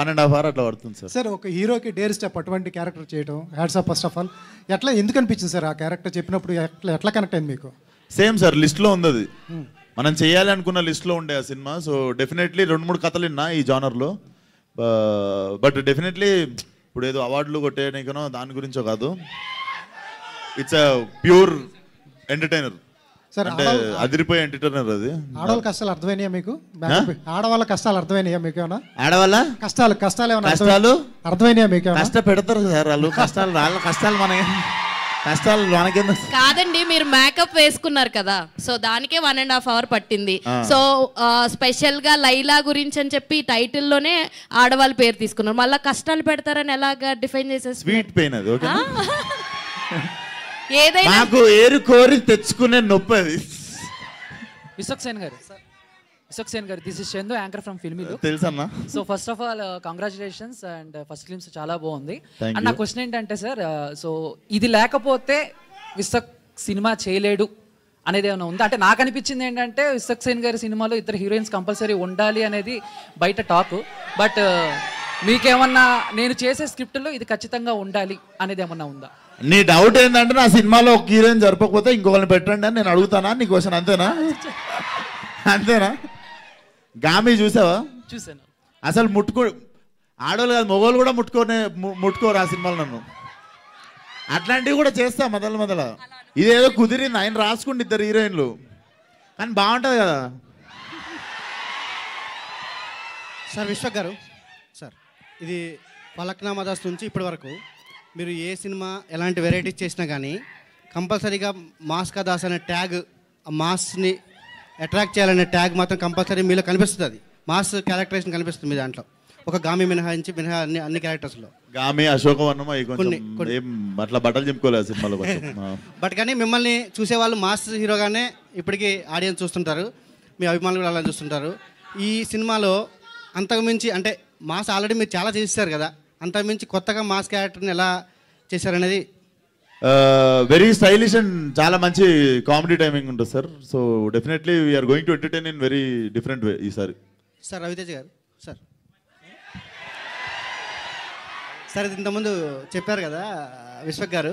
1.5 hour అట్లా పడుతుంది sir. Sir ఒక హీరోకి డేర్ స్టెప్ అటువంటి క్యారెక్టర్ చేయడం hats off first of all. ఎట్లా ఎందుకు అనిపించింది సార్ ఆ క్యారెక్టర్ చెప్పినప్పుడు ఎట్లా కనెక్ట్ అయింది మీకు? సేమ్ సార్, లిస్ట్లో ఉంది అది. మనం చేయాలి అనుకున్న లిస్ట్లో ఉండే ఆ సినిమా. సో డెఫినెట్లీ 2-3 కథలు విన్నా ఈ జానర్లో. బట్ డెఫినెట్లీ ఇప్పుడు ఏదో అవార్డులు కొట్టేయడానికనో దాని గురించో కాదు. It's a pure entertainer sir. అంటే అదిరిపోయే ఎంటర్టైనర్ అది. ఆడవాళ్ళ కష్టాలు అర్థమైనాయా మీకు? ఆడవాళ్ళ కష్టాలు అర్థమైనాయా మీకు? ఏమన్నా ఆడవాళ్ళ కష్టాలు ఏమన్నా అర్థమైనాయా మీకు? కష్ట పెడతారు సార్ వాళ్ళు. కష్టాలు వాళ్ళ కష్టాలు మనకెందుకు కాదండి. మీరు మేకప్ వేసుకున్నారు కదా, సో దానికే 1.5 hour పట్టింది. సో స్పెషల్ గా లైలా గురించి అని చెప్పి టైటిల్ లోనే ఆడవాళ్ళ పేరు తీసుకున్నారు. మళ్ళీ కష్టాలు పెడతారని ఎలాగా డిఫైన్ చేసేసి స్వీట్ పెయిన్ అది. ఓకే, ఏదైనా నాకు ఏరు కోరి తెచ్చుకునే నొప్పి అది. విశ్వక్ సేన్ గారు, this is Chandu, anchor from ఫిల్మీలు. తెలుసన్నా. So first of all congratulations and first films చాలా బాగుంది. అండ్ నా క్వశ్చన్ ఏంటంటే సార్, సో ఇది లేకపోతే విశ్వక్ సినిమా చేయలేడు అనేది ఏమైనా ఉందా? అంటే నాకు అనిపించింది ఏంటంటే విశ్వక్ సేన్ గారి సినిమాలో 2 హీరోయిన్స్ కంపల్సరీ ఉండాలి అనేది బయట టాక్. బట్ మీకేమన్నా నేను చేసే స్క్రిప్ట్లో ఇది ఖచ్చితంగా ఉండాలి అనేది ఏమన్నా ఉందా? నీ డౌట్ ఏంటంటే నా సినిమాలో ఒక హీరోయిన్ జరపకపోతే ఇంకొకరిని పెట్టండి అని నేను అడుగుతానా? నీ క్వశ్చన్ అంతేనా? అంతేనా? గామి చూసావా? చూసాను. అసలు ఆడవాళ్ళు కాదు, మగవాళ్ళు కూడా ముట్టుకోరు ఆ సినిమాలో నన్ను. అట్లాంటివి కూడా చేస్తా మొదల. ఇదేదో కుదిరింది, ఆయన రాసుకుంటే 2 హీరోయిన్లు, కానీ బాగుంటుంది కదా సార్. విశ్వక్ గారు సార్, ఇది ఫలక్నామా దాస్ నుంచి ఇప్పటి వరకు మీరు ఏ సినిమా ఎలాంటి వెరైటీస్ చేసినా కానీ కంపల్సరీగా మాస్ కా దాస్ అనే ట్యాగ్, ఆ మాస్ని అట్రాక్ట్ చేయాలనే ట్యాగ్ మాత్రం కంపల్సరీ మీలో కనిపిస్తుంది. అది మాస్ క్యారెక్టరేషన్ కనిపిస్తుంది మీ దాంట్లో. ఒక గామి మినహా అన్ని క్యారెక్టర్స్లో. గామి, అశోకవర్ణం అట్లా బట్టలు చెప్పుకోలేదు సినిమాలో. బట్ కానీ మిమ్మల్ని చూసేవాళ్ళు మాస్ హీరోగానే ఇప్పటికీ ఆడియన్స్ చూస్తుంటారు, మీ అభిమానులు కూడా అలా చూస్తుంటారు. ఈ సినిమాలో అంతకుమించి అంటే మాస్ ఆల్రెడీ మీరు చాలా చేస్తారు కదా, అంతకుమించి కొత్తగా మాస్ క్యారెక్టర్ని ఎలా చేశారనేది. వెరీ స్టైలిష్ అండ్ చాలా మంచి కామెడీ టైమింగ్ ఉంటుంది sir. So definitely we're going to entertain in very different way ఈసారి. సార్ రవితేజ గారు సార్, ఇంతకుముందు చెప్పారు కదా విశ్వక్ గారు,